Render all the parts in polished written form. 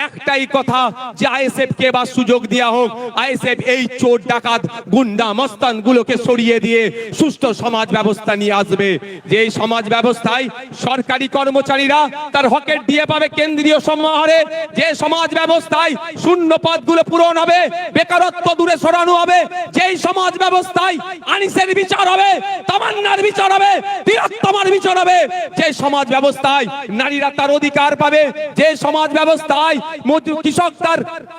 একটাই কথা যে আইএসএফ কে বা সুযোগ দেওয়া হোক, আইএসএফ এই চোর ডাকাত গুন্ডা মস্তান গুলোকে সরিয়ে দিয়ে সুষ্ঠু সমাজ ব্যবস্থা নিয়ে আসবে। যে এই সমাজ ব্যবস্থায় সরকারি কর্মচারীরা তার হকের দিয়ে পাবে কেন্দ্রীয় সমাহারে, যে সমাজ ব্যবস্থায় শূন্য পদগুলো পূরণ হবে, বেকারত্ব দূরে সরানো হবে, যেই সমাজ ব্যবস্থায় আনিসের বিচার হবে, তামান্নার বিচার হবে, তিলোত্তমার বিচার হবে, যে সমাজ ব্যবস্থায় নারীরা তার অধিকার পাবে, যে সমাজ ব্যবস্থায় কৃষক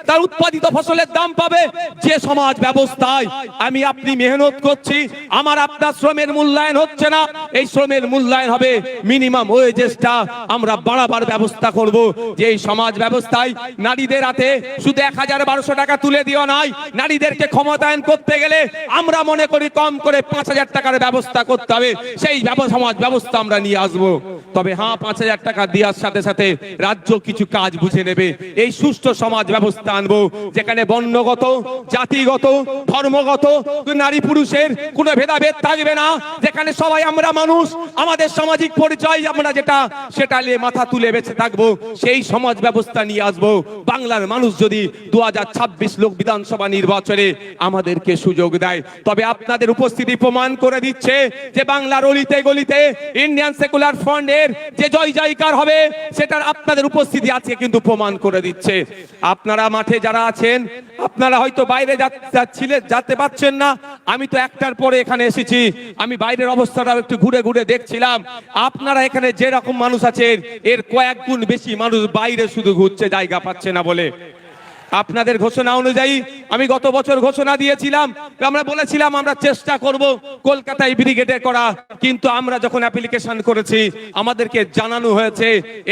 তার উৎপাদিত ফসলের দাম পাবে, যে সমাজ ব্যবস্থায় আমি আপনি মেহনত করছি, আমার আপনার শ্রমের মূল্যায়ন হচ্ছে না, এই শ্রমের মূল্যায়ন হবে, মিনিমাম ওয়েজেসটা আমরা বাড়াবার ব্যবস্থা করব। যে এই সমাজ ব্যবস্থায় নারীদের হাতে শুধু 1000-1200 টাকা তুলে দিও নাই, নারীদেরকে ক্ষমতায়ন করতে গেলে আমরা মনে করি কম করে 5000 টাকার ব্যবস্থা করতে হবে, সেই সমাজ ব্যবস্থা আমরা নিয়ে আসবো। তবে হ্যাঁ, 5000 টাকা দেওয়ার সাথে সাথে রাজ্য কিছু কাজ বুঝে নেবে। এই সুষ্ঠু সমাজ ব্যবস্থা আনবো যেখানে বর্ণগত, জাতিগত, ধর্মগত, নারী পুরুষের কোনো ভেদাভেদ থাকবে না, যেখানে সবাই আমরা মানুষ, আমাদের সামাজিক পরিচয় আমরা যেটা সেটা নিয়ে মাথা তুলে বেঁচে থাকবো, সেই সমাজ ব্যবস্থা নিয়ে আসবো। বাংলার মানুষ যদি 2026 লোক বিধানসভা নির্বাচনে আমাদেরকে সুযোগ দেয়, তবে আপনাদের উপস্থিতি প্রমাণ করে দিচ্ছে যে বাংলার অলিতে গলিতে ইন্ডিয়ান সেকুলার ফ্রন্টের যে জয় জয়কার হবে, সেটার আপনাদের উপস্থিতি আজকে কিন্তু প্রমাণ করে দিচ্ছে। আপনারা মাঠে যারা আছেন, আপনারা হয়তো বাইরে যেতে পারছেন না, আমি তো একটার পরে এখানে এসেছি, আমি বাইরের অবস্থাটা একটু ঘুরে ঘুরে দেখছিলাম। আপনারা এখানে যে রকম মানুষ আছেন, এর কয়েক গুণ বেশি মানুষ বাইরে শুধু ঘুরছে, জায়গা পাচ্ছে না বলে। আপনাদের ঘোষণা অনুযায়ী আমি গত বছর ঘোষণা দিয়েছিলাম, আমরা বলেছিলাম আমরা চেষ্টা করব কলকাতায় ব্রিগেডে করা, কিন্তু আমরা যখন অ্যাপ্লিকেশন করেছি আমাদেরকে জানানো হয়েছে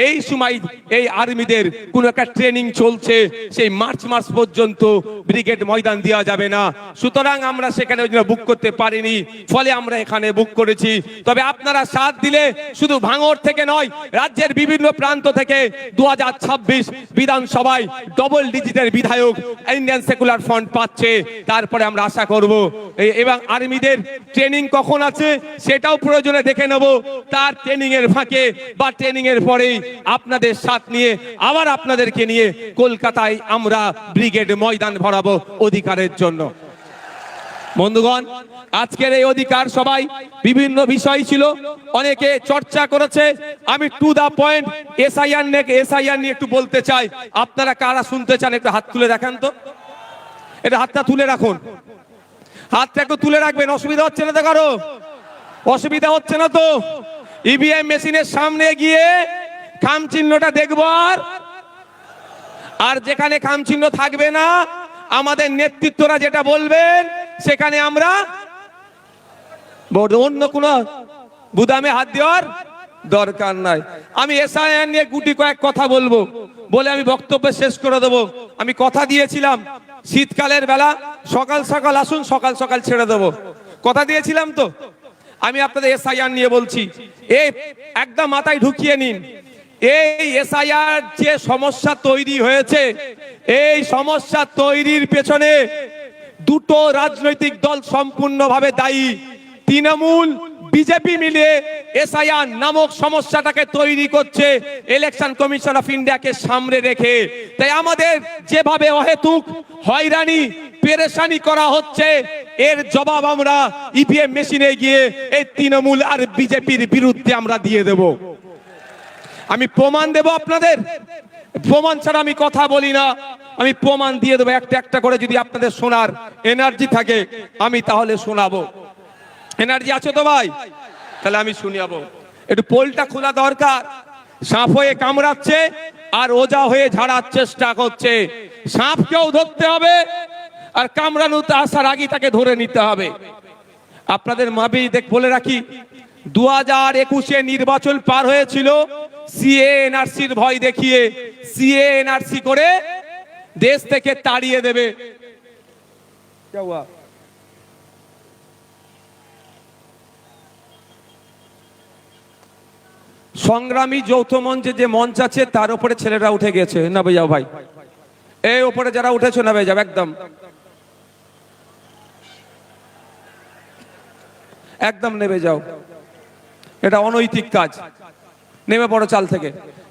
এই সময় এই আর্মিদের কোন একটা ট্রেনিং চলছে, সেই মার্চ মাস পর্যন্ত ব্রিগেড ময়দান দেওয়া যাবে না, সুতরাং আমরা সেখানে বুক করতে পারিনি, ফলে আমরা এখানে বুক করেছি। তবে আপনারা সাথ দিলে শুধু ভাঙড় থেকে নয়, রাজ্যের বিভিন্ন প্রান্ত থেকে 2026 বিধানসভায় ডবল ডিজিটের বিধায়ক ইন্ডিয়ান সেকুলার ফ্রন্ট পাচ্ছে। তারপরে আমরা আশা করব এবং আর্মিদের ট্রেনিং কখন আছে সেটাও প্রয়োজনে দেখে নেব, তার ট্রেনিং এর ফাঁকে বা ট্রেনিং এর পরেই আপনাদের সাথ নিয়ে আবার আপনাদেরকে নিয়ে কলকাতায় আমরা ব্রিগেড ময়দান ভরাবো অধিকারের জন্য। বন্ধুগণ, আজকের এই অধিকার সবাই বিভিন্ন বিষয় ছিল, অনেকে চর্চা করেছে, আমি টু দা পয়েন্ট এসআইআর নিয়ে একটু বলতে চাই। আপনারা কারা শুনতে চান একটু হাত তুলে রাখেন তো, এটা হাতটা তুলে রাখুন, হাতটা একটু তুলে রাখবেন, অসুবিধা হচ্ছে না তো কারো? অসুবিধা হচ্ছে না তো? ইভিএম মেশিনের সামনে গিয়ে খাম চিহ্নটা দেখবো, আর যেখানে খাম চিহ্ন থাকবে না আমাদের নেতৃত্বরা যেটা বলবেন সেখানে আমরা অন্য কোন বুদামে হাত দেওয়ার দরকার নাই। আমি এসআইআর নিয়ে গুটি কয়েক কথা বলবো বলে আমি বক্তব্য শেষ করে দেবো। আমি কথা দিয়েছিলাম শীতকালের বেলা সকাল সকাল আসুন, সকাল সকাল ছেড়ে দেবো, কথা দিয়েছিলাম তো। আমি আপনাদের এসআইআর নিয়ে বলছি, এই একদম মাথায় ঢুকিয়ে নিন, এই এসআইআর যে সমস্যা তৈরি হয়েছে, এই সমস্যা তৈরির পেছনে দুটো রাজনৈতিক দল সম্পূর্ণভাবে দায়ী। তৃণমূল বিজেপি মিলে এসআইআর নামক সমস্যাটাকে তৈরি করছে ইলেকশন কমিশন অফ ইন্ডিয়াকে সামনে রেখে। তাই আমাদের যেভাবে অহেতুক হয়রানি পেরেশানি করা হচ্ছে, এর জবাব আমরা ইভিএম মেশিনে গিয়ে এই তৃণমূল আর বিজেপির বিরুদ্ধে আমরা দিয়ে দেব। আমি প্রমাণ দেব আপনাদের, প্রমাণ ছাড়া আমি কথা বলি না, আমি প্রমাণ দিয়ে দেবো একটা একটা করে। যদি আপনাদের শোনার এনার্জি থাকে আমি তাহলে শোনাবো। এনার্জি আছে তো ভাই? তাহলে আমি শুনিয়াবো। একটু পোলটা খোলা দরকার। সাপ হয়ে কামড়াচ্ছে আর ওজা হয়ে ঝাড়ার চেষ্টা করছে। সাপকেও ধরতে হবে আর কামড়ানোতে আসার আগে তাকে ধরে নিতে হবে। আপনাদের মাবি বলে রাখি, 2021-এ নির্বাচন পার হয়েছিল সিএ এনআরসির ভয় দেখিয়ে, সিএ এনআরসি করে দেশ থেকে তাড়িয়ে দেবে। সংগ্রামী যৌথ মঞ্চে যে মঞ্চ আছে তার উপরে ছেলেরা উঠে গেছে, না যাও ভাই, এই উপরে যারা উঠেছো না যাও, একদম একদম নেমে যাও, এটা অনৈতিক কাজ, নেমে পড়ো চাল থেকে।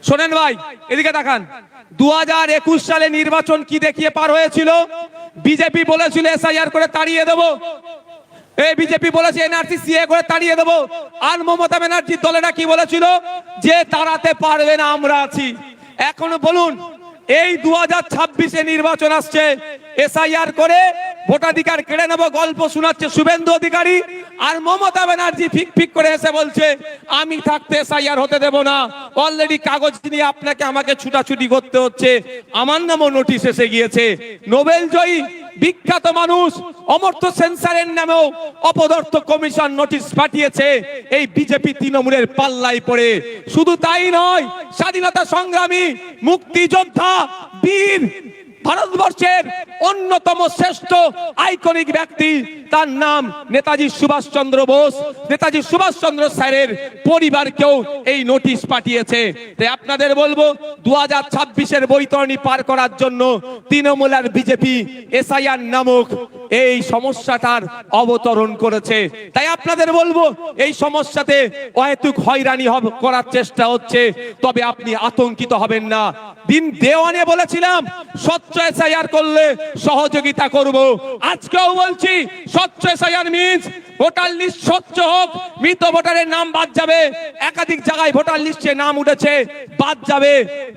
শোনেন ভাই, এদিকে তাকান, 2021 সালে নির্বাচন কি দেখিয়ে পার হয়েছিল? বিজেপি বলেছিল এসআইআর করে তাড়িয়ে দেবো, এই বিজেপি বলেছে এনআরসি সিএ করে তাড়িয়ে দেবো। আর মমতা ব্যানার্জির দলেরা কি বলেছিল? যে তাড়াতে পারবে না, আমরা আছি। এখন বলুন, এই 2026-এ নির্বাচন আসছে, এসআইআর করে ভোটাধিকার কেড়ে নেবো গল্প শোনাচ্ছে শুভেন্দু অধিকারী, আর মমতা ব্যানার্জি ফিক ফিক করে এসে বলছে আমি থাকতে এসআইআর হতে দেব না। অলরেডি কাগজ নিয়ে আপনাকে আমাকে ছুটাছুটি করতে হচ্ছে, আমার নামও নোটিশ এসে গিয়েছে। নোবেল জয়ী বিখ্যাত মানুষ অমর্ত্য সেন্সারের নামেও অপদার্থ কমিশন নোটিশ পাঠিয়েছে এই বিজেপি তৃণমূলের পাল্লায় পড়ে। শুধু তাই নয়, স্বাধীনতা সংগ্রামী, মুক্তিযোদ্ধা, বীর, ভারতবর্ষের অন্যতম শ্রেষ্ঠ আইকনিক ব্যক্তি, তার নাম নেতাজি সুভাষচন্দ্র বোস, নেতাজি সুভাষচন্দ্র স্যারের পরিবারকেও এই নোটিশ পাঠিয়েছে। তাই আপনাদের বলবো, 2026-এর বৈতরণী পার করার জন্য তৃণমূল আর বিজেপি এসআইআর নামক এই সমস্যাটার অবতরণ করেছে। তাই আপনাদের বলবো, এই সমস্যাতে অহেতুক হয়রানি করার চেষ্টা হচ্ছে, তবে আপনি আতঙ্কিত হবেন না। দিন দেওয়ানে বলেছিলাম স্বচ্ছ এসআইআর করলে সহযোগিতা করব, আজকেও বলছি স্বচ্ছ এসআইআর মিন্স ভোটার লিস্ট স্বচ্ছ হোক, মৃত ভোটারের নাম বাদ যাবে, একাধিক জায়গায় ভোটার লিস্টে নাম উঠেছে বাদ যাবে,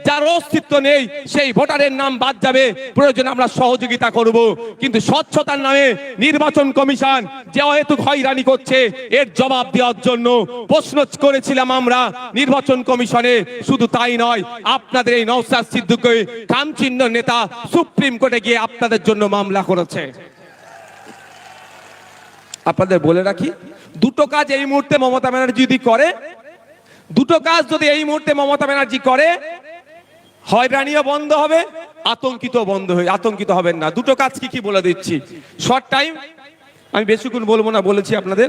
যার অস্তিত্ব নেই সেই ভোটারের নাম বাদ যাবে, প্রয়োজনে আমরা সহযোগিতা করব। কিন্তু স্বচ্ছতার নামে নির্বাচন কমিশন যে অহেতুক হয়রানি করছে, এর জবাব দেওয়ার জন্য প্রশ্ন করেছিলাম আমরা নির্বাচন কমিশনে। শুধু তাই নয়, আপনাদের এই নওশাদ সিদ্দিকী কামচিহ্ন নেতা সুপ্রিম কোর্টে গিয়ে আপনাদের জন্য মামলা করেছে। আপনাদের বলে রাখি, দুটো কাজ এই মুহূর্তে মমতা ব্যানার্জি যদি করে, দুটো কাজ যদি এই মুহূর্তে মমতা ব্যানার্জি করে, হয়রানিও বন্ধ হবে, আতঙ্কিত হবেন না। দুটো কাজ কি কি বলে দিচ্ছি, শর্ট টাইম, আমি বেশিক্ষণ বলবো না, বলেছি আপনাদের।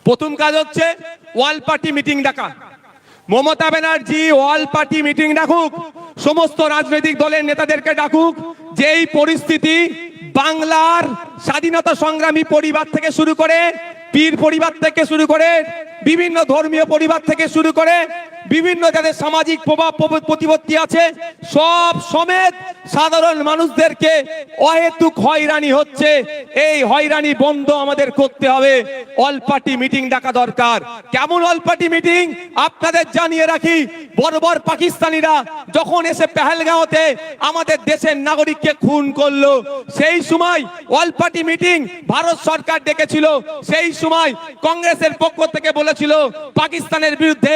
প্রথম কাজ হচ্ছে ওয়াল পার্টি মিটিং ডাকা। মমতা ব্যানার্জি ওয়াল পার্টি মিটিং ডাকুক, সমস্ত রাজনৈতিক দলের নেতাদেরকে ডাকুক। যেই পরিস্থিতি বাংলার স্বাধীনতা সংগ্রামী পরিবার থেকে শুরু করে, পীর পরিবার থেকে শুরু করে, বিভিন্ন ধর্মীয় পরিবার থেকে শুরু করে, বিভিন্ন যাদের সামাজিক প্রভাব প্রতিপত্তি আছে, সব সমেত সাধারণ মানুষদেরকে অহেতুক হয়রানি হচ্ছে, এই হয়রানি বন্ধ আমাদের করতে হবে। অল পার্টি মিটিং ডাকা দরকার। কেমন অল পার্টি মিটিং? আপনাদের জানিয়ে রাখি, বর্বর পাকিস্তানিরা যখন এসে পেহেলগাঁওতে আমাদের দেশের নাগরিককে খুন করলো, সেই সময় অল পার্টি মিটিং ভারত সরকার ডেকেছিল। সেই সময় কংগ্রেসের পক্ষ থেকে বলেছিল পাকিস্তানের বিরুদ্ধে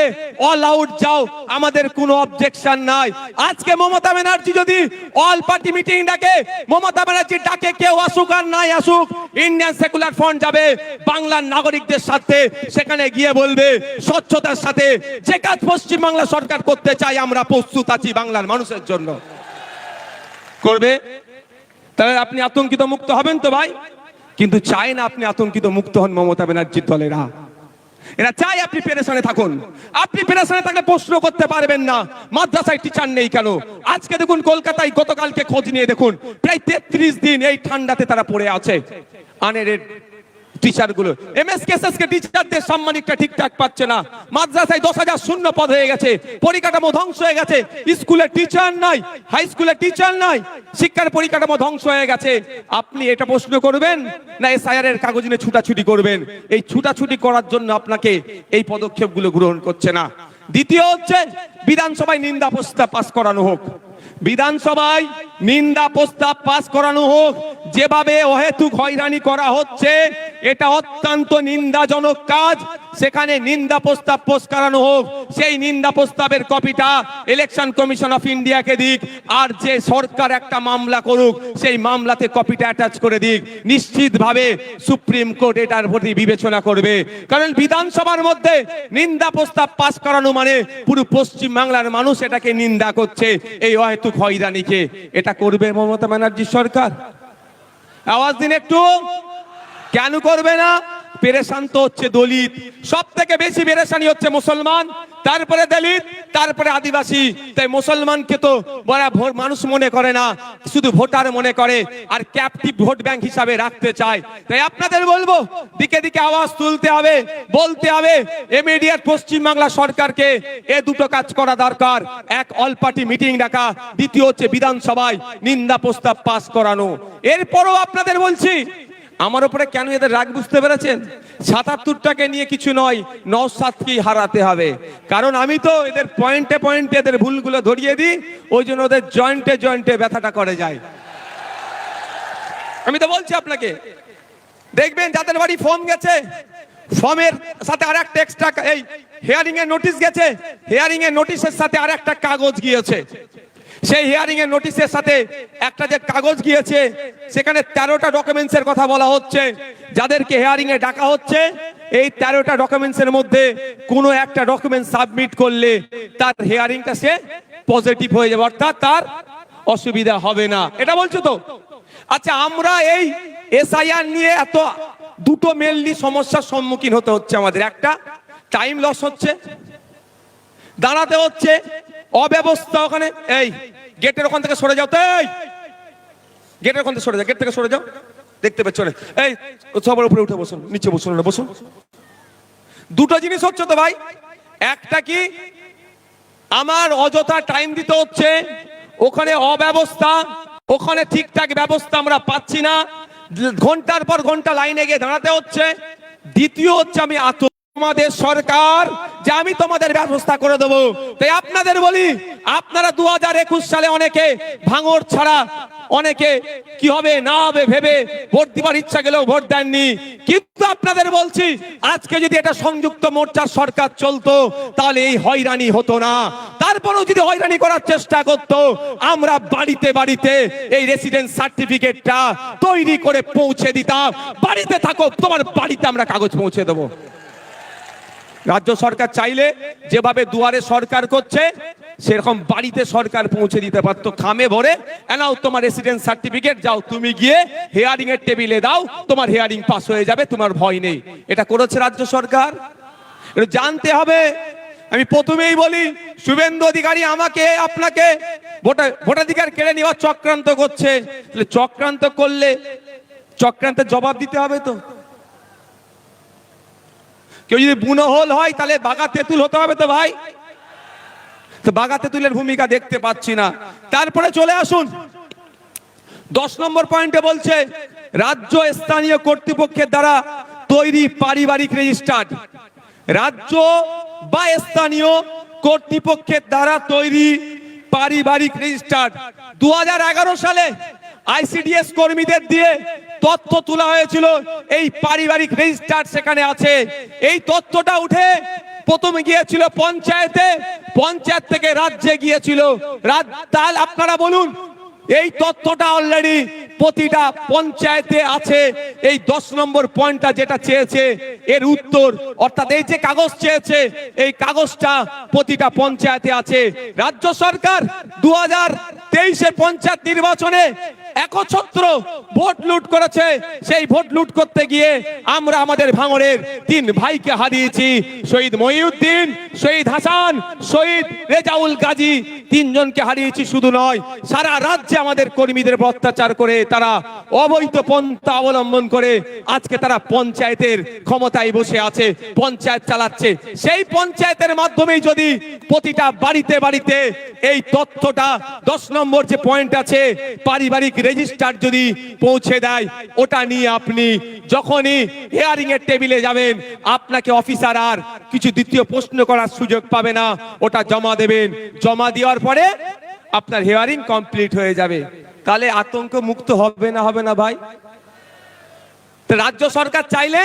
অল আউট যাও, আমাদের কোনো অবজেকশন নাই। আজকে মমতা ব্যানার্জি যদি অল পার্টি মিটিং ডাকে, মমতা ব্যানার্জি ডাকে কেউ আসুক আর নাই আসুক, ইন্ডিয়ান সেকুলার ফ্রন্ট যাবে বাংলার নাগরিকদের সাথে, সেখানে গিয়ে বলবে স্বচ্ছতার সাথে যে কাজ পশ্চিম বাংলা সরকার করতে চাই আমরা প্রস্তুত আছি বাংলার মানুষের জন্য। করবে, তাহলে আপনি আতঙ্কিত মুক্ত হবেন তো ভাই? কিন্তু চাই না আপনি আতঙ্কিত মুক্ত হন মমতা ব্যানার্জির দলেরা। এরা চাই আপনি পেরেশানে থাকুন। আপনি পেরেশানে থাকলে প্রশ্ন করতে পারবেন না মাদ্রাসায় টিচার নেই কেন। আজকে দেখুন কলকাতায় গতকালকে খোঁজ নিয়ে দেখুন প্রায় 33 দিন এই ঠান্ডাতে তারা পড়ে আছে। আনএডেড টিচার গুলো, এমএসকেএসএস কে টিচারদের সাম্মানিকটা ঠিকঠাক পাচ্ছে না। মাদ্রাসায় 10,000 শূন্য পদ হয়ে গেছে, পরিকাঠামো ধ্বংস হয়ে গেছে, স্কুলে টিচার নাই, হাই স্কুলে টিচার নাই, শিক্ষার পরিকাঠামো ধ্বংস হয়ে গেছে। আপনি এটা প্রশ্ন করবেন না এসআইআর এর কাগজ নিয়ে ছুটাছুটি করবেন? এই ছুটাছুটি করার জন্য আপনাকে এই পদক্ষেপগুলো গ্রহণ করছে না। দ্বিতীয় হচ্ছে বিধানসভায় নিন্দা প্রস্তাব পাস করানো হোক। বিধানসভায় নিন্দা প্রস্তাব পাস করানো হোক। যেভাবে অহেতুক হয়রানি করা হচ্ছে এটা অত্যন্ত নিন্দাজনক কাজ। সেখানে নিন্দা প্রস্তাব পাস করানো হোক। সেই নিন্দা প্রস্তাবের কপিটা ইলেকশন কমিশন অফ ইন্ডিয়াকে দিক, আর যে সরকার একটা মামলা করুক সেই মামলাতে কপিটা অ্যাটাচ করে দিক। নিশ্চিতভাবে সুপ্রিম কোর্ট এটার প্রতি বিবেচনা করবে, কারণ বিধানসভার মধ্যে নিন্দা প্রস্তাব পাস করানো মানে পুরো পশ্চিম বাংলার মানুষ এটাকে নিন্দা করছে, এই অহেতুক হয়রানিকে। এটা করবে মমতা ব্যানার্জি সরকার? আওয়াজ দিন একটু। কেন করবে না? পেরেশান তো হচ্ছে দলিত, সব থেকে বেশি পেরেশানি হচ্ছে মুসলমান, তারপরে দলিত, তারপরে আদিবাসী। তাই মুসলমানকে তো বড় মানুষ মনে করে না, শুধু ভোটার মনে করে, আর ক্যাপটিভ ভোট ব্যাংক হিসাবে রাখতে চায়। তাই আপনাদের বলবো, দিকে দিকে আওয়াজ তুলতে হবে, বলতে হবে, ইমিডিয়েট পশ্চিমবাংলা সরকারকে এ দুটো কাজ করা দরকার। এক, অল পার্টি মিটিং ডাকা, দ্বিতীয় হচ্ছে বিধানসভায় নিন্দা প্রস্তাব পাস করানো। এরপরও আপনাদের বলছি, আমার উপরে কেন এদের রাগ বুঝতে পেরেছেন? ৭৭টাকে নিয়ে কিছু নয়, নওশাদকেই হারাতে হবে। কারণ আমি তো এদের পয়েন্টে পয়েন্টে এদের ভুলগুলো ধরিয়ে দিই, ওই জন্য ওদের জয়েন্টে জয়েন্টে ব্যথাটা করে যায়। আমি তো বলছি আপনাকে, দেখবেন যাদের বাড়ি ফর্ম গেছে, ফর্মের সাথে আর একটা এক্সট্রা এই হিয়ারিং এর নোটিশ গেছে, হিয়ারিং এর নোটিশের সাথে আর একটা কাগজ গিয়েছে। সেই হিয়ারিং এর নোটিশের সাথে একটা যে কাগজ গিয়েছে, সেখানে 13টা ডকুমেন্টসের কথা বলা হচ্ছে। যাদেরকে হিয়ারিং এ ডাকা হচ্ছে, এই 13টা ডকুমেন্টসের মধ্যে কোনো একটা ডকুমেন্ট সাবমিট করলে তার হিয়ারিংটা সে পজিটিভ হয়ে যাবে, অর্থাৎ তার অসুবিধা হবে না। এটা বলছো তো? আচ্ছা, আমরা এই এসআইআর নিয়ে এত দুটো মেনলি সমস্যার সম্মুখীন হতে হচ্ছে আমাদের। একটা, টাইম লস হচ্ছে, দাঁড়াতে হচ্ছে, অব্যবস্থা। ওখানে এই গেটের ওখান থেকে সরে যাও, তো এই গেটের ওখান থেকে সরে যাও, গেট থেকে সরে যাও, দেখতে পাচ্ছ না? এই সবার উপরে উঠে বসুন, নিচে বসুন না, বসুন। দুটো জিনিস হচ্ছে তো ভাই, একটা কি আমার অযথা টাইম দিতে হচ্ছে, ওখানে অব্যবস্থা, ওখানে ঠিকঠাক ব্যবস্থা আমরা পাচ্ছি না, ঘন্টার পর ঘন্টা লাইনে গিয়ে দাঁড়াতে হচ্ছে। দ্বিতীয় হচ্ছে আমি তোমাদের সরকার যে আমি তোমাদের ব্যবস্থা করে দেবো। তাই আপনাদের বলি, আপনারা 2021 সালে অনেকে ভাঙড় ছাড়া, অনেকে কি হবে না হবে ভেবে ভোট দিবার ইচ্ছা গেলেও ভোট দেননি। কিন্তু আপনাদের বলছি, আজকে যদি এটা সংযুক্ত মোর্চার সরকার চলতো, তাহলে এই হয়রানি হতো না। তারপরেও যদি হয়রানি করার চেষ্টা করতো, আমরা বাড়িতে বাড়িতে এই রেসিডেন্স সার্টিফিকেটটা তৈরি করে পৌঁছে দিতাম। বাড়িতে থাকো, তোমার বাড়িতে আমরা কাগজ পৌঁছে দেবো। রাজ্য সরকার চাইলে যেভাবে দুয়ারে সরকার করছে, সেরকম বাড়িতে সরকার পৌঁছে দিতে পারতো। খামে ভরে এনাও তোমার রেসিডেন্স সার্টিফিকেট, যাও তুমি গিয়ে হিয়ারিং এর টেবিলে দাও, তোমার হিয়ারিং পাস হয়ে যাবে, তোমার ভয় নেই। এটা করেছে রাজ্য সরকার, এটা জানতে হবে। আমি প্রথমেই বলি, শুভেন্দু অধিকারী আমাকে আপনাকে ভোটাধিকার কেড়ে নেওয়ার চক্রান্ত করছে। চক্রান্ত করলে চক্রান্তের জবাব দিতে হবে তো। কেউ যদি বুনোহল হয়, তাহলে বাঘা তেঁতুল হতে হবে তো ভাই। তো বাঘা তেঁতুলের ভূমিকা দেখতে পাচ্ছি না। তারপরে চলে আসুন 10 নম্বর পয়েন্টে বলছে, রাজ্য স্থানীয় কর্তৃপক্ষের দ্বারা তৈরি পারিবারিক রেজিস্টার্ড। রাজ্য বা স্থানীয় কর্তৃপক্ষের দ্বারা তৈরি পারিবারিক রেজিস্টার্ড 2011 সালে আইসিডিএস কর্মীদের দিয়ে তথ্য তোলা হয়েছিল। এই পারিবারিক রেজিস্টার সেখানে আছে। এই তথ্যটা উঠে প্রথমে গিয়েছিল পঞ্চায়েতে, পঞ্চায়েত থেকে রাজ্যে গিয়েছিল। তাহলে আপনারা বলুন, এই তথ্যটা অলরেডি প্রতিটা পঞ্চায়েতে আছে। এই 10 নম্বর পয়েন্টটা যেটা চেয়েছে, এর উত্তর, অর্থাৎ এই যে কাগজ চেয়েছে, এই কাগজটা প্রতিটা পঞ্চায়েতে আছে। রাজ্য সরকার 2023 পঞ্চায়েত নির্বাচনে একছত্র ভোট লুট করেছে। সেই ভোট লুট করতে গিয়ে আমরা আমাদের ভাঙড়ের 3 ভাইকে হারিয়েছি। শহীদ মহিউদ্দিন, শহীদ হাসান, শহীদ রেজাউল গাজী, 3 জনকে হারিয়েছি। শুধু নয়, সারা রাজ্যে আমাদের কর্মীদের অত্যাচার করে, তারা অবৈধ পন্থা অবলম্বন করে আজকে তারা পঞ্চায়েতের ক্ষমতায় বসে আছে, পঞ্চায়েত চালাচ্ছে। সেই পঞ্চায়েতের মাধ্যমেই যদি প্রতিটা বাড়িতে বাড়িতে এই তথ্যটা 10 নম্বর যে পয়েন্ট আছে, পারিবারিক রেজিস্টার যদি পৌঁছে দেয়, ওটা নিয়ে আপনি যখনই হিয়ারিং এর টেবিলে যাবেন, আপনাকে অফিসার আর কিছু দ্বিতীয় প্রশ্ন করার সুযোগ পাবে না। ওটা জমা দেবেন, জমা দেওয়ার পরে আপনার হিয়ারিং কমপ্লিট হয়ে যাবে। তাহলে আতঙ্ক মুক্ত হবে না, হবে না ভাই? রাজ্য সরকার চাইলে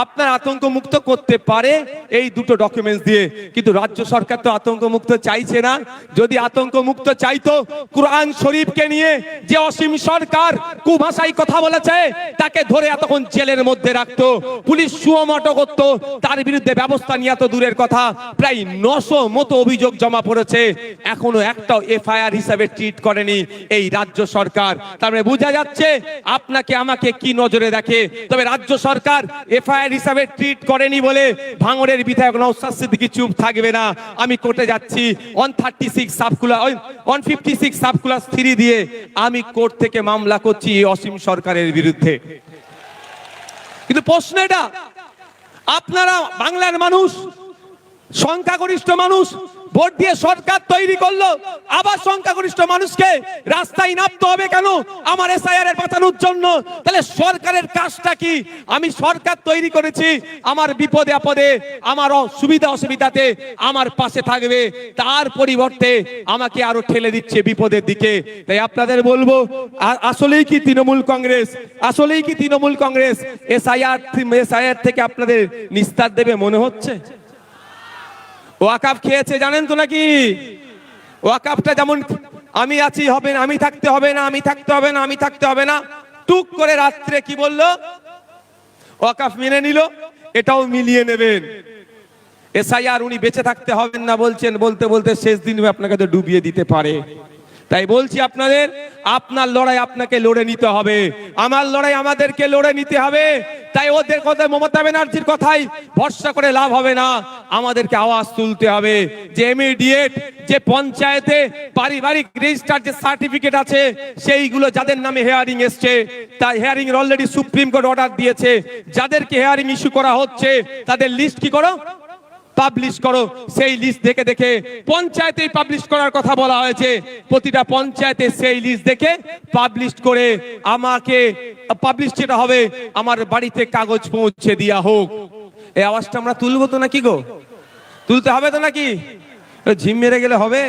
আপনার আতঙ্ক মুক্ত করতে পারে এই দুটো ডকুমেন্টস দিয়ে, কিন্তু রাজ্য সরকার তো আতঙ্ক মুক্ত চাইছে না। যদি আতঙ্ক মুক্ত চাইতো, কুরআন শরীফকে নিয়ে যে অসীম সরকার কুভাষায় কথা বলেছে, তাকে ধরে এতক্ষণ জেলের মধ্যে রাখতো, পুলিশ সুমোটো করতো, তার বিরুদ্ধে ব্যবস্থা নিয়ে তো দূরের কথা, প্রায় 900 মতো অভিযোগ জমা পড়েছে, এখনো একটাও এফআইআর হিসাবে ট্রিট করেনি এই রাজ্য সরকার। তার মানে বোঝা যাচ্ছে আপনাকে আমাকে কি নজরে দেখে। তবে রাজ্য সরকার এফআইআর হিসাবে ট্রিট করেনি বলে ভাঙড়ের বিধায়ক নওশাদ সিদ্দিকী চুপ থাকবে না। আমি কোর্টে যাচ্ছি 156 সাবক্লাস 3 দিয়ে আমি কোর্ট থেকে মামলা করছি এই অসীম সরকারের বিরুদ্ধে। কিন্তু প্রশ্ন এটা, আপনারা বাংলার মানুষ, সংখ্যাগরিষ্ঠ মানুষ ভোট দিয়ে সরকার তৈরি করলো, আবার সংখ্যাগরিষ্ঠ মানুষকে রাস্তায় নামতে হবে কেন আমার এসআইআর এর বাঁচানোর জন্য? তাহলে সরকারের কাজটা কি? আমি সরকার তৈরি করেছি, আমার বিপদে আপদে, আমার সুবিধা অসুবিধাতে আমার পাশে থাকবে, তার পরিবর্তে আমাকে আরো ঠেলে দিচ্ছে বিপদের দিকে। তাই আপনাদের বলবো, আসলেই কি তৃণমূল কংগ্রেস এসআইআর থেকে আপনাদের নিস্তার দেবে মনে হচ্ছে? ওয়াকাফ খেয়েছে জানেন তো নাকি? ওয়াকাফটা যেমন আমি আছি হবে না, আমি থাকতে হবে না, টুক করে রাত্রে কি বললো? ওয়াকাফ মেনে নিল, এটাও মিলিয়ে নেবেন। এসআইআর উনি বেঁচে থাকতে হবেন না বলছেন, বলতে বলতে শেষ দিন আপনাকে তো ডুবিয়ে দিতে পারে। তাই বলছি আপনাদের, আপনার লড়াই আপনাকে লড়ে নিতে হবে, আমার লড়াই আমাদেরকে লড়ে নিতে হবে। তাই ওদের কথা, মমতা ব্যানার্জির কথাই ভরসা করে লাভ হবে না, আমাদেরকে আওয়াজ তুলতে হবে যে ইমিডিয়েট যে পঞ্চায়েতে পারিবারিক রেজিস্টার যে সার্টিফিকেট আছে সেইগুলো যাদের নামে হেয়ারিং এসছে, তাই হেয়ারিং এর অলরেডি সুপ্রিম কোর্ট অর্ডার দিয়েছে, যাদেরকে হেয়ারিং ইস্যু করা হচ্ছে তাদের লিস্ট কি করো, পাবলিশ করো। সেই লিস্ট দেখে দেখে পঞ্চায়েতে পাবলিশ করার কথা বলা হয়েছে, প্রতিটা পঞ্চায়েতে সেই লিস্ট দেখে পাবলিশ করে আমাকে পাবলিশ যেটা হবে আমার বাড়িতে কাগজ পৌঁছে দেওয়া হোক। এই আওয়াজটা আমরা তুলবো তো নাকি গো? তুলতে হবে তো নাকি? ঝিম মেরে গেলে হবে?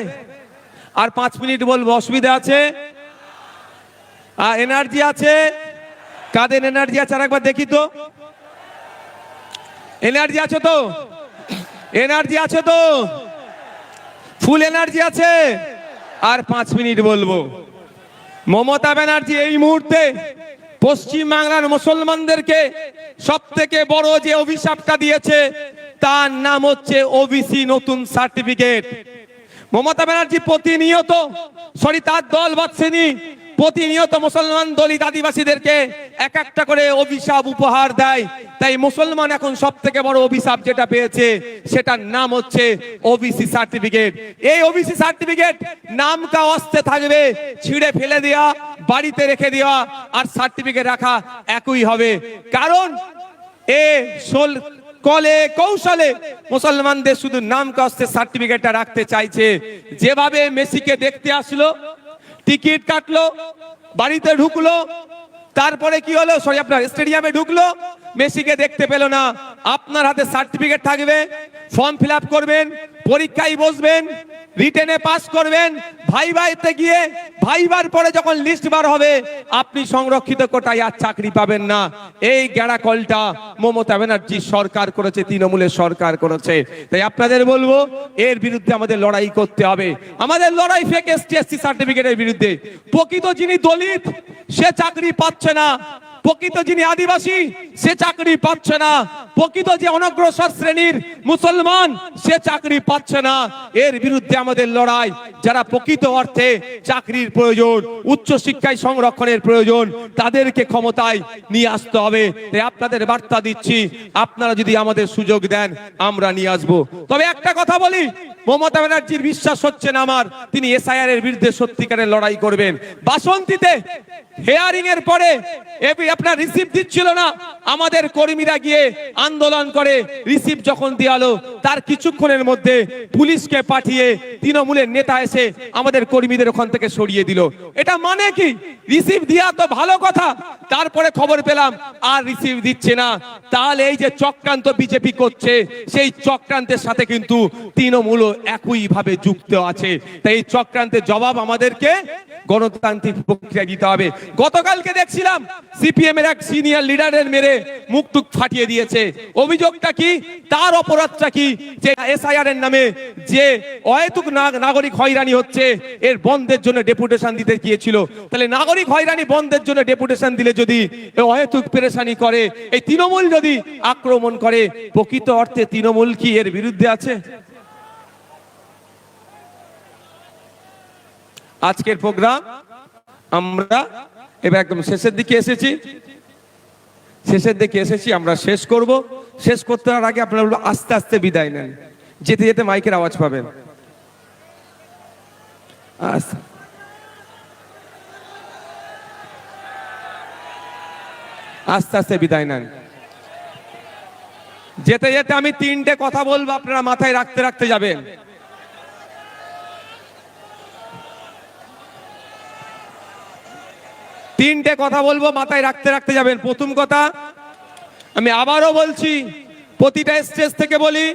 আর 5 মিনিট বলবো, অসুবিধা আছে? এনার্জি আছে? কাদের এনার্জি আছে আর একবার দেখি তো। এনার্জি আছে তো? এনার্জি আছে তো? ফুল এনার্জি আছে? আর 5 মিনিট বলবো। মমতা ব্যানার্জি এই মুহূর্তে পশ্চিম বাংলার মুসলমানদেরকে সব থেকে বড় যে অভিশাপটা দিয়েছে তার নাম হচ্ছে ওবিসি নতুন সার্টিফিকেট। মমতা ব্যানার্জি প্রতিনিয়ত, তার দল বাঁচছেনি, প্রতিনিয়ত মুসলমান দলিত আদিবাসীদেরকে এক একটা করে অভিশাপ উপহার দেয়। তাই মুসলমান এখন সব থেকে বড় অভিশাপ যেটা পেয়েছে সেটার নাম হচ্ছে ওবিসি সার্টিফিকেট। এই ওবিসি সার্টিফিকেট নামটা অস্তে থাকবে, ছিঁড়ে ফেলে দেওয়া, বাড়িতে রেখে দেওয়া আর সার্টিফিকেট রাখা একই হবে। কারণ কলে কৌশলে মুসলমানদের শুধু নাম কাস্তে সার্টিফিকেটটা রাখতে চাইছে। যেভাবে মেসিকে দেখতে আসলো, টিকিট কাটলো, বাড়িতে ঢুকলো, তারপরে কি হলো, আপনার স্টেডিয়ামে ঢুকলো, মেসিকে দেখতে পেল না। আপনার হাতে সার্টিফিকেট থাকবে, ফর্ম ফিল আপ করবেন, পরীক্ষায় বসবেন, রিটেনে পাস করবেন, ভাইভাতে গিয়ে ভাইবার পরে যখন লিস্ট বার হবে আপনি সংরক্ষিত কোটায় আর চাকরি পাবেন না। এই গেড়া কলটা মমতা ব্যানার্জি সরকার করেছে, তৃণমূলের সরকার করেছে। তাই আপনাদের বলবো, এর বিরুদ্ধে আমাদের লড়াই করতে হবে। আমাদের লড়াই ফেক এসটি এসসি সার্টিফিকেটের বিরুদ্ধে। প্রকৃত যিনি দলিত সে চাকরি পাচ্ছে না, প্রকৃত যিনি আদিবাসী সে চাকরি পাচ্ছে না, প্রকৃত যে অনগ্রসর শ্রেণীর মুসলমান সে চাকরি পাচ্ছে না। এর বিরুদ্ধে আমাদের লড়াই। যারা প্রকৃত অর্থে চাকরির প্রয়োজন, উচ্চ শিক্ষায় সংরক্ষণের প্রয়োজন, তাদেরকে ক্ষমতায় নিয়ে আসতে হবে। তাই আপনাদের বার্তা দিচ্ছি, আপনারা যদি আমাদের সুযোগ দেন আমরা নিয়ে আসবো। তবে একটা কথা বলি, মমতা ব্যানার্জির বিশ্বাস হচ্ছে না আমার, তিনি এসআইআর এর বিরুদ্ধে সত্যিকারের লড়াই করবেন। বাসন্তীতে হেয়ারিং এর পরে আপনার রিসিভ দিচ্ছিল না, আমাদের কর্মীরা গিয়ে আন্দোলন করে রিসিভ যখন দেওয়ালো তার কিছুক্ষণের মধ্যে পুলিশকে পাঠিয়ে তৃণমূলের নেতা এসে আমাদের কর্মীদের ওখান থেকে সরিয়ে দিল। এটা মানে কি? রিসিভ দেওয়া তো ভালো কথা, তারপরে খবর পেলাম আর রিসিভ দিচ্ছে না। তাহলে এই যে চক্রান্ত বিজেপি করছে, সেই চক্রান্তের সাথে কিন্তু তৃণমূল একই ভাবে যুক্ত আছে। তাই এই চক্রান্তের জবাব আমাদেরকে গণতান্ত্রিক প্রক্রিয়া দিতে হবে। গতকালকে দেখছিলাম সিপিএম এর এক সিনিয়র লিডারের মেরে মুখ টুক ফাটিয়ে দিয়েছে। অভিযোগটা কি, তার অপরাধটা কি? যে এসআইআর এর নামে যে অহেতুক নাগরিক হয়রানি হচ্ছে, এর বন্ধের জন্য ডেপুটেশন দিতে গিয়েছিল। তাহলে নাগরিক হয়রানি বন্ধের জন্য ডেপুটেশন দিলে যদি অহেতুক পেরেশানি করে, এই তৃণমূল যদি আক্রমণ করে, প্রকৃত অর্থে তৃণমূল কি এর বিরুদ্ধে আছে? আজকের প্রোগ্রাম আমরা এবার একদম শেষের দিকে এসেছি। শেষের দিকে এসেছি, আমরা শেষ করব। শেষ করতে আগে আপনারা আস্তে আস্তে বিদায় নেন, যেতে যেতে মাইকের আওয়াজ পাবেন। আস্তে আস্তে বিদায় নেন। যেতে যেতে আমি তিনটে কথা বলবো, আপনারা মাথায় রাখতে রাখতে যাবেন। তিনটে কথা বলবো, মাথায় রাখতে রাখতে যাবেন। প্রথম কথা, আমি আবারও বলছি, প্রতিটা স্টেজ থেকে বলি,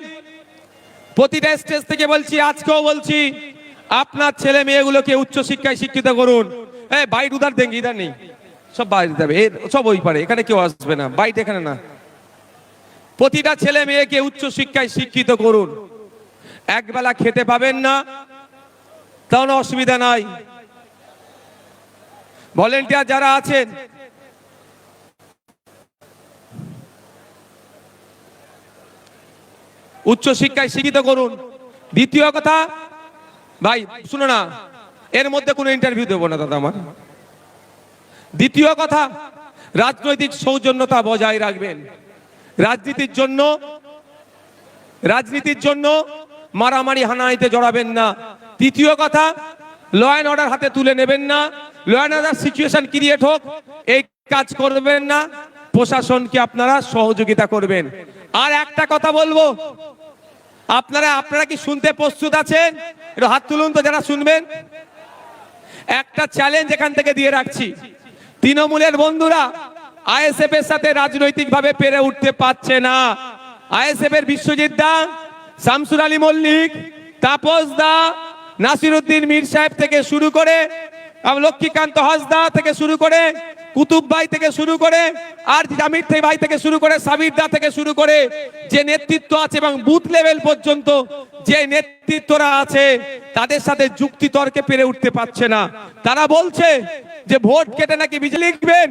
প্রতিটা স্টেজ থেকে বলছি, আজকেও বলছি, আপনার ছেলে মেয়েগুলোকে উচ্চশিক্ষায় শিক্ষিত করুন। বাইট উধার দেন, ইধার নেই, সব বাইরে যাবে, সব ওই পারে, এখানে কেউ আসবে না, বাইট এখানে না। প্রতিটা ছেলে মেয়েকে উচ্চশিক্ষায় শিক্ষিত করুন। একবেলা খেতে পাবেন না, তাহলে অসুবিধা নাই। ভলেন্টিয়ার যারা আছেন, উচ্চশিক্ষায় শিক্ষিত করুন। দ্বিতীয় কথা, ভাই শুনো না, এর মধ্যে কোনো ইন্টারভিউ দেবো না দাদা আমার। দ্বিতীয় কথা, রাজনৈতিক সৌজন্যতা বজায় রাখবেন। রাজনীতির জন্য মারামারি হানাহানিতে জড়াবেন না। তৃতীয় কথা, ল অ্যান্ড অর্ডার হাতে তুলে নেবেন না। Law and order situation create হোক, এই কাজ করবেন না। প্রশাসনকে আপনারা সহযোগিতা করবেন। আর একটা কথা বলবো, আপনারা কি শুনতে প্রস্তুত আছেন? একটু হাত তুলুন তো যারা শুনবেন। একটা চ্যালেঞ্জ এখান থেকে দিয়ে রাখছি, তৃণমূলের বন্ধুরা আইএসএফ এর সাথে রাজনৈতিক ভাবে পেরে উঠতে পারছে না। আইএসএফ এর বিশ্বজিৎ দা, শামসুর আলী মল্লিক, তাপস দা, নাসিরউদ্দিন মীর সাহেব থেকে শুরু করে, লক্ষ্মীকান্ত হাসদা থেকে শুরু করে, কুতুব ভাই থেকে শুরু করে, আর জামির ভাই থেকে শুরু করে, সাবির দা থেকে শুরু করে, যে নেতৃত্ব আছে এবং বুথ লেভেল পর্যন্ত যে নেতৃত্বরা আছে, তাদের সাথে যুক্তি তর্কে পেরে উঠতে পারছে না। তারা বলছে যে ভোট কেটে নাকি বিজেপি লিখবেন,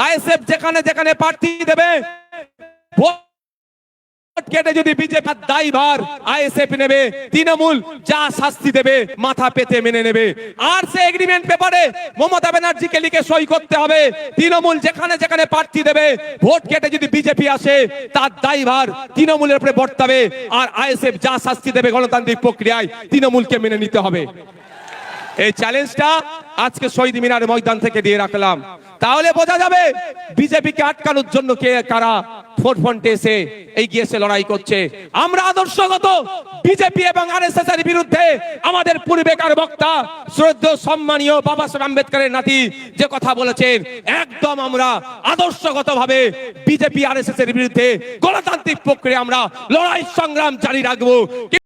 আইএসএফ যেখানে যেখানে প্রার্থী দেবে, ভোট কেটে যদি বিজেপি দায়ভার আইএসএফ নেবে, তৃণমূল যা শাস্তি দেবে মাথা পেতে মেনে নেবে। আর সে এগ্রিমেন্ট পেপারে মমতা ব্যানার্জিকে লিখে সই করতে হবে, তৃণমূল যেখানে যেখানে প্রার্থী দেবে, ভোট কেটে যদি বিজেপি আসে, তার দায়ভার তৃণমূলের উপরে বর্তাবে। আর আইএসএফ যা শাস্তি দেবে গণতান্ত্রিক প্রক্রিয়ায় তৃণমূলকে মেনে নিতে হবে। এই চ্যালেঞ্জটা আজকে শহীদ মিনার ময়দান থেকে দিয়ে রাখলাম। তাহলে বোঝা যাবে বিজেপিকে আটকানোর জন্য কে কারা ফোরফ্রন্টে এসে এগিয়ে এসে লড়াই করছে। আমরা আদর্শগত বিজেপি এবং আরএসএস এর বিরুদ্ধে আমাদের পূর্বেকার বক্তা শ্রদ্ধেয় সম্মানীয় বাবা সাহেব আম্বেদকরের নাতি যে কথা বলেছেন, একদম আমরা আদর্শগতভাবে বিজেপি আরএসএস এর বিরুদ্ধে গণতান্ত্রিক প্রক্রিয়া আমরা লড়াই সংগ্রাম জারি রাখবো।